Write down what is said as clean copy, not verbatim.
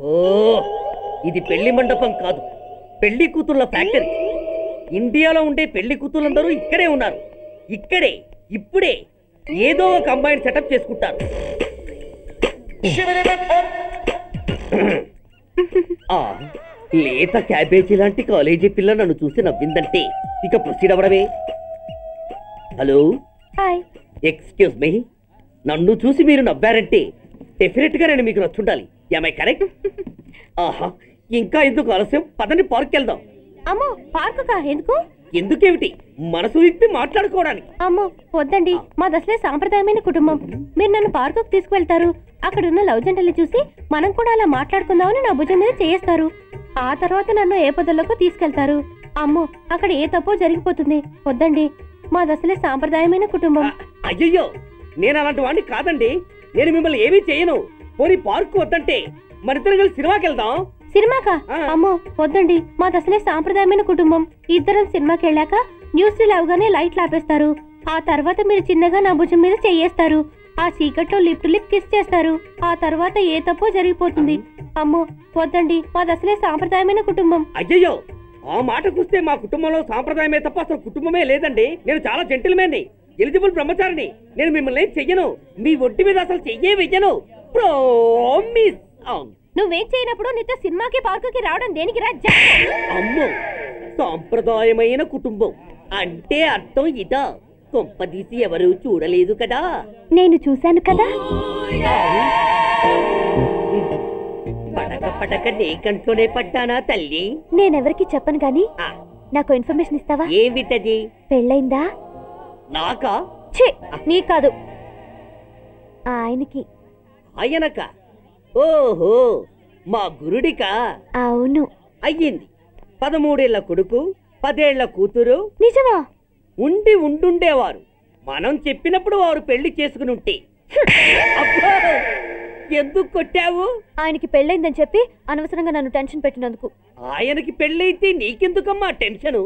ఓ ఇది పెళ్లి మండపం కాదు, పెళ్లి కూతుర్ల ఫ్యాక్టరీ. ఇండియాలో ఉండే పెళ్లి కూతుర్లందరూ ఇక్కడే ఉన్నారు. ఇక్కడే ఇప్పుడే ఏదో ఒక అమ్మాయిని సెటప్ చేసుకుంటారు. లేత క్యాబేజీ లాంటి కాలేజీ పిల్ల నన్ను చూసి నవ్విందంటే ఇక ప్రొసీడ్ అవ్వడమే. Hello, hi, excuse me. నన్ను చూసి మీరు నవ్వారంటే డెఫినెట్ గా నేను మీకు నచ్చుండాలి. ఏమై కరెక్ట్? ఆహా, ఇంకా ఎందుకు ఆలస్యం? పదండి పార్క్ వెళ్దాం. అమ్మో పార్కుకా? ఎందుకు? ఎందుకేమిటి, మనసు విప్పి మాట్లాడుకోవడానికి. అమ్మో వద్దండి, మాది అసలే సాంప్రదాయమైన కుటుంబం. మీరు నన్ను పార్కుకు తీసుకువెళ్తారు, అక్కడున్న లవ్ జంటల్ని చూసి మనం కూడా అలా మాట్లాడుకుందామని నా భుజం మీద చేయిస్తారు. ఆ తర్వాత నన్ను ఏ పొదల్లోకి తీసుకెళ్తారు. అమ్మో అక్కడ ఏ తప్పో జరిగిపోతుంది. వద్దండి, మాది అసలే సాంప్రదాయమైన కుటుంబం. అయ్యయ్యో, నేను అలాంటి వాడిని కాదండి. నేను మిమ్మల్ని ఏమీ చేయను. పోనీ పార్క్ వద్దంటే మరిద్దరం కలిసి సినిమాకి వెళ్దాం. సినిమాకా? అమ్మో వద్దండి, మాది అసలే సాంప్రదాయమైన కుటుంబం. ఇద్దరం సినిమాకి వెళ్ళాక న్యూస్ లేవగానే లైట్లు ఆపేస్తారు. ఆ తర్వాత మీరు చిన్నగా నా భుజం మీద చెయ్యేస్తారు. ఆ చీకట్లో లిప్ టు లిప్ కిస్ చేస్తారు. ఆ తర్వాత ఏ తప్పో జరిగిపోతుంది. అమ్మో వద్దండి, మాది అసలే సాంప్రదాయమైన కుటుంబం. అయ్యయ్యో, ఆ మాటకొస్తే మా కుటుంబంలో సాంప్రదాయమే తప్ప అసలు కుటుంబమే లేదండి. నేను చాలా జెంటిల్మెన్ని, ఎలిజిబుల్ బ్రహ్మచారిని. నేను మిమ్మల్ని చెయ్యను, మీ ఒంటి మీద అసలు చెయ్యే వెయ్యను. ప్రామిస్. నువ్వేం చేయనప్పుడు నీతో సినిమాకి పార్కుకి రావడం దేనికి రా? అమ్మో, సాంప్రదాయమైన కుటుంబం అంటే అర్థం ఇదా? కొంపదీసి ఎవరు చూడలేదు కదా? నేను చూశాను కదా. పడక పడక నీ కంట్లోనే పడ్డానా తల్లి? నేనెవరికి చెప్పను గాని నాకు ఇన్ఫర్మేషన్ ఇస్తావా? ఏమిటది? పెళ్ళైందా? నాకా? ఛీ, నీ కాదు, ఆయనకి. ఆయనక? ఓహో, మా గురుడికా? అవును. అయ్యింది. 13 ఏళ్ల కొడుకు, 10 ఏళ్ల కూతురు. నిజమా? ఉండుండేవారు. మనం చెప్పినప్పుడు వారు పెళ్లి చేసుకుని ఉంటే. అబ్బో, ఎందుకు కొట్టావు? ఆయనకి పెళ్ళైందని చెప్పి అనవసరంగా నన్ను టెన్షన్ పెట్టినందుకు. ఆయనకి పెళ్ళైతే నీకెందుకమ్మా టెన్షను?